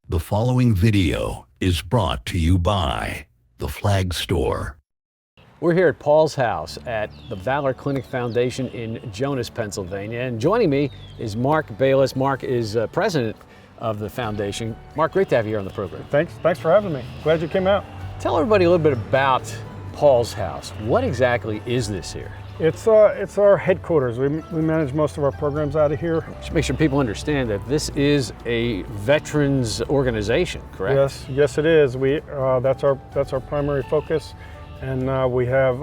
The following video is brought to you by the Flag Store. We're here at Paul's house at the VALOR Clinic Foundation in Jonas, Pennsylvania. And joining me is Mark Bayless. Mark is president of the foundation. Mark, great to have you here on the program. Thanks for having me. Glad you came out. Tell everybody a little bit about Paul's house. What exactly is this here? It's our headquarters. We manage most of our programs out of here. Just make sure people understand that this is a veterans organization, correct? Yes, it is. That's our primary focus, and we have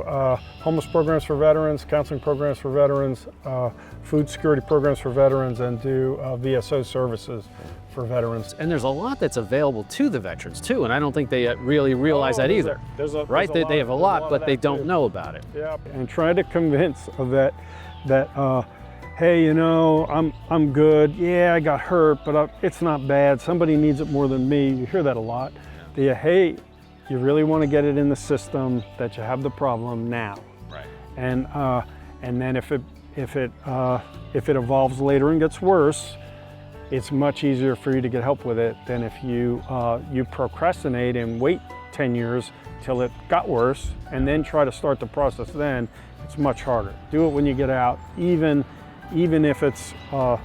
homeless programs for veterans, counseling programs for veterans, food security programs for veterans, and do VSO services for veterans. And there's a lot that's available to the veterans too, and I don't think they really realize that either. Right? They have a lot, but they don't know about it. Yeah, and try to convince of that hey, you know, I'm good. Yeah, I got hurt, but it's not bad. Somebody needs it more than me. You hear that a lot. Hey, you really want to get it in the system that you have the problem now. Right. And then if it evolves later and gets worse, it's much easier for you to get help with it than if you procrastinate and wait 10 years till it got worse and then try to start the process then. It's much harder. Do it when you get out, even if it's a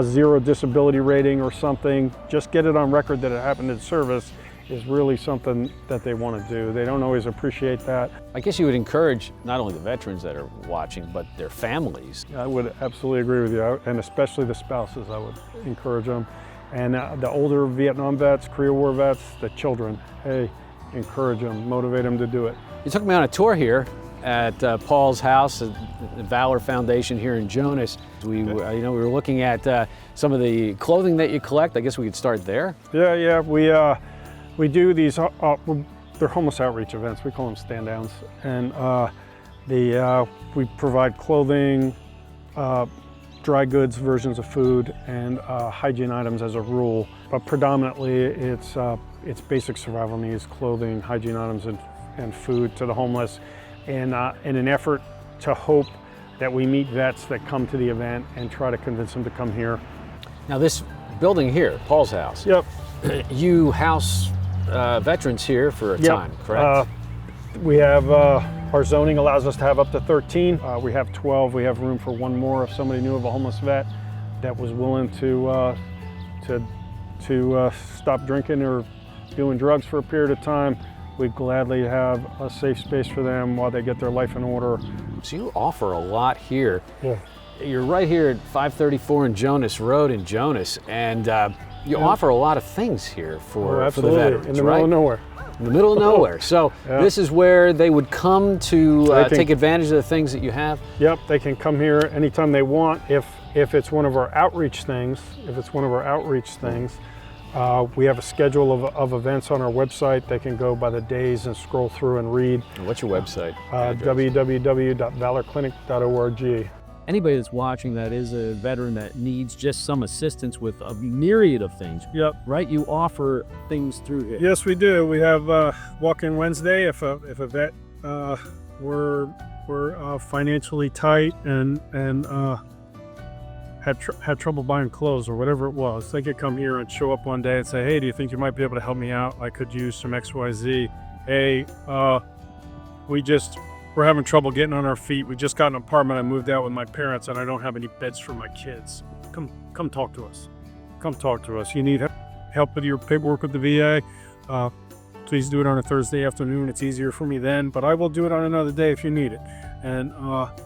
0 disability rating or something. Just get it on record that it happened in service is really something that they want to do. They don't always appreciate that. I guess you would encourage not only the veterans that are watching, but their families. I would absolutely agree with you, and especially the spouses, I would encourage them. And the older Vietnam vets, Korea War vets, the children, hey, encourage them, motivate them to do it. You took me on a tour here at Paul's house, the VALOR Foundation here in Jonas. We were looking at some of the clothing that you collect. I guess we could start there. Yeah, we do these, they're homeless outreach events, we call them stand downs. And we provide clothing, dry goods versions of food, and hygiene items as a rule. But predominantly it's basic survival needs, clothing, hygiene items, and food to the homeless. And in an effort to hope that we meet vets that come to the event and try to convince them to come here. Now this building here, Paul's house. Yep. You house veterans here for a time, correct? We have, our zoning allows us to have up to 13. We have 12. We have room for one more if somebody knew of a homeless vet that was willing to stop drinking or doing drugs for a period of time. We'd gladly have a safe space for them while they get their life in order. So you offer a lot here. Yeah. You're right here at 534 in Jonas Road in Jonas, and you offer a lot of things here for the veterans, in the middle of nowhere. In the middle of nowhere. So this is where they would come to take advantage of the things that you have? Yep, they can come here anytime they want. If it's one of our outreach things, we have a schedule of events on our website. They can go by the days and scroll through and read. What's your website? www.valorclinic.org. Anybody that's watching that is a veteran that needs just some assistance with a myriad of things. Yep. Right? You offer things through here. Yes, we do. We have walk-in Wednesday if a vet were financially tight and had trouble buying clothes or whatever it was. They could come here and show up one day and say, hey, do you think you might be able to help me out? I could use some XYZ. Hey, we're having trouble getting on our feet. We just got an apartment. I moved out with my parents and I don't have any beds for my kids. Come talk to us. Come talk to us. You need help with your paperwork with the VA? Please do it on a Thursday afternoon. It's easier for me then, but I will do it on another day if you need it. And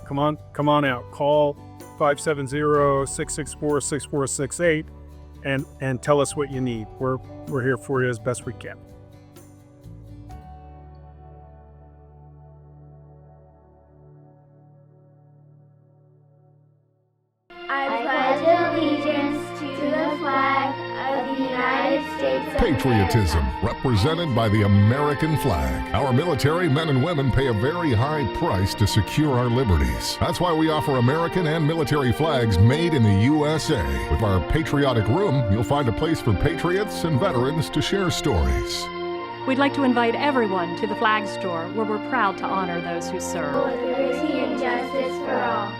come on out. Call 570-664-6468 and tell us what you need. We're here for you as best we can. I pledge allegiance to the flag of the United States of Patriotism represented by the American flag. Our military men and women pay a very high price to secure our liberties. That's why we offer American and military flags made in the USA. With our patriotic room, you'll find a place for patriots and veterans to share stories. We'd like to invite everyone to the Flag Store, where we're proud to honor those who serve. Liberty and justice for all.